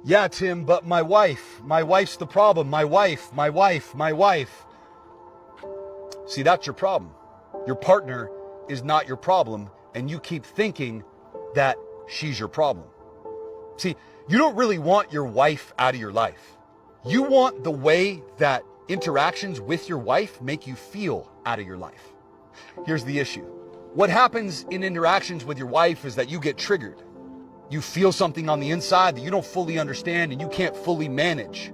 Yeah, Tim, but my wife's the problem. My wife. See, that's your problem. Your partner is not your problem, and you keep thinking that she's your problem. See, you don't really want your wife out of your life. You want the way that interactions with your wife make you feel out of your life. Here's the issue. What happens in interactions with your wife is that you get triggered. You feel something on the inside that you don't fully understand and you can't fully manage.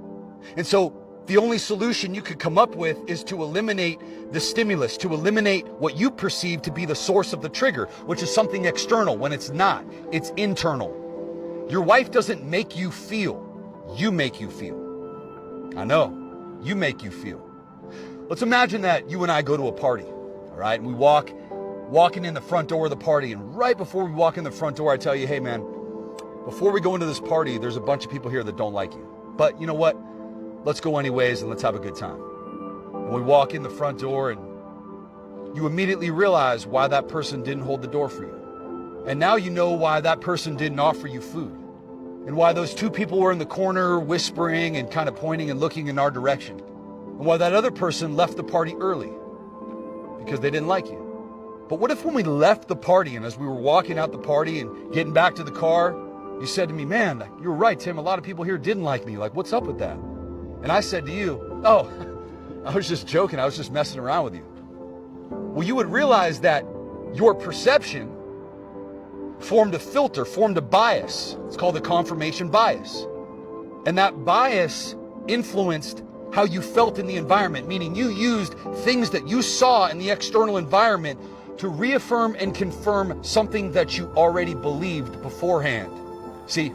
And so the only solution you could come up with is to eliminate the stimulus, to eliminate what you perceive to be the source of the trigger, which is something external when it's not. It's internal. Your wife doesn't make you feel. You make you feel. I know. You make you feel. Let's imagine that you and I go to a party, all right? And we walking in the front door of the party. And right before we walk in the front door, I tell you, hey man, before we go into this party, there's a bunch of people here that don't like you. But you know what? Let's go anyways and let's have a good time. And we walk in the front door and you immediately realize why that person didn't hold the door for you. And now you know why that person didn't offer you food. And why those two people were in the corner whispering and kind of pointing and looking in our direction. And why that other person left the party early. Because they didn't like you. But what if when we left the party and as we were walking out the party and getting back to the car, you said to me, man, you're right, Tim, a lot of people here didn't like me. Like, what's up with that? And I said to you, oh, I was just joking. I was just messing around with you. Well, you would realize that your perception formed a filter, formed a bias. It's called the confirmation bias. And that bias influenced how you felt in the environment, meaning you used things that you saw in the external environment to reaffirm and confirm something that you already believed beforehand. See,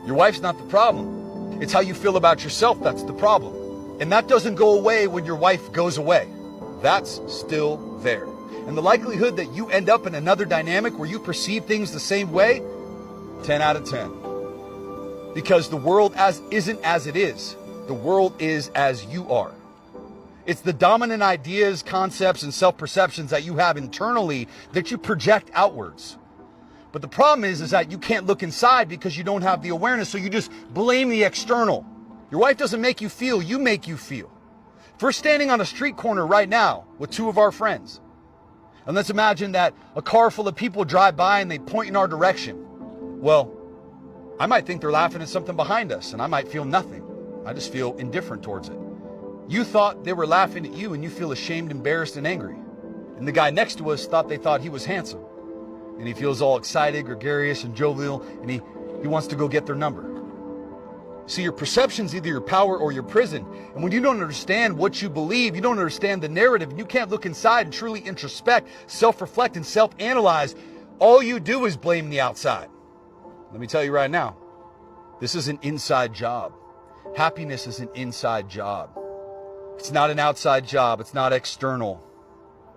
your wife's not the problem. It's how you feel about yourself that's the problem. And that doesn't go away when your wife goes away. That's still there. And the likelihood that you end up in another dynamic where you perceive things the same way, 10 out of 10. Because the world isn't as it is. The world is as you are. It's the dominant ideas, concepts, and self-perceptions that you have internally that you project outwards. But the problem is that you can't look inside because you don't have the awareness, so you just blame the external. Your wife doesn't make you feel, you make you feel. If we're standing on a street corner right now with two of our friends, and let's imagine that a car full of people drive by and they point in our direction. Well, I might think they're laughing at something behind us, and I might feel nothing. I just feel indifferent towards it. You thought they were laughing at you, and you feel ashamed, embarrassed, and angry. And the guy next to us thought he was handsome. And he feels all excited, gregarious, and jovial, and he wants to go get their number. See, your perception's either your power or your prison. And when you don't understand what you believe, you don't understand the narrative, and you can't look inside and truly introspect, self-reflect, and self-analyze, all you do is blame the outside. Let me tell you right now, this is an inside job. Happiness is an inside job. It's not an outside job. It's not external.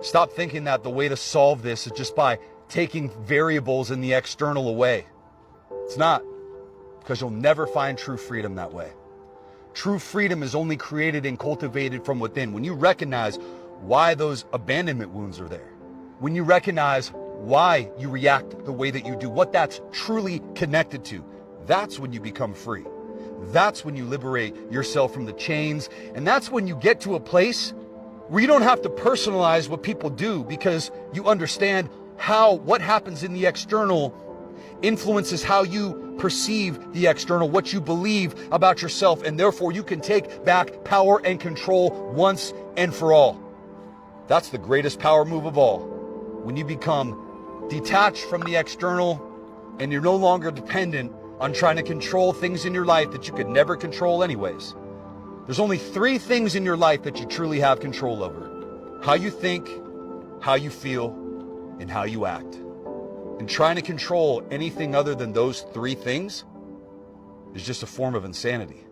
Stop thinking that the way to solve this is just by taking variables in the external away. It's not, because you'll never find true freedom that way. True freedom is only created and cultivated from within. When you recognize why those abandonment wounds are there, when you recognize why you react the way that you do, what that's truly connected to, that's when you become free. That's when you liberate yourself from the chains. And that's when you get to a place where you don't have to personalize what people do, because you understand what happens in the external influences how you perceive the external, what you believe about yourself, and therefore you can take back power and control once and for all. That's the greatest power move of all. When you become detached from the external and you're no longer dependent on trying to control things in your life that you could never control anyways. There's only 3 things in your life that you truly have control over: how you think, how you feel, and how you act. And trying to control anything other than those 3 things is just a form of insanity.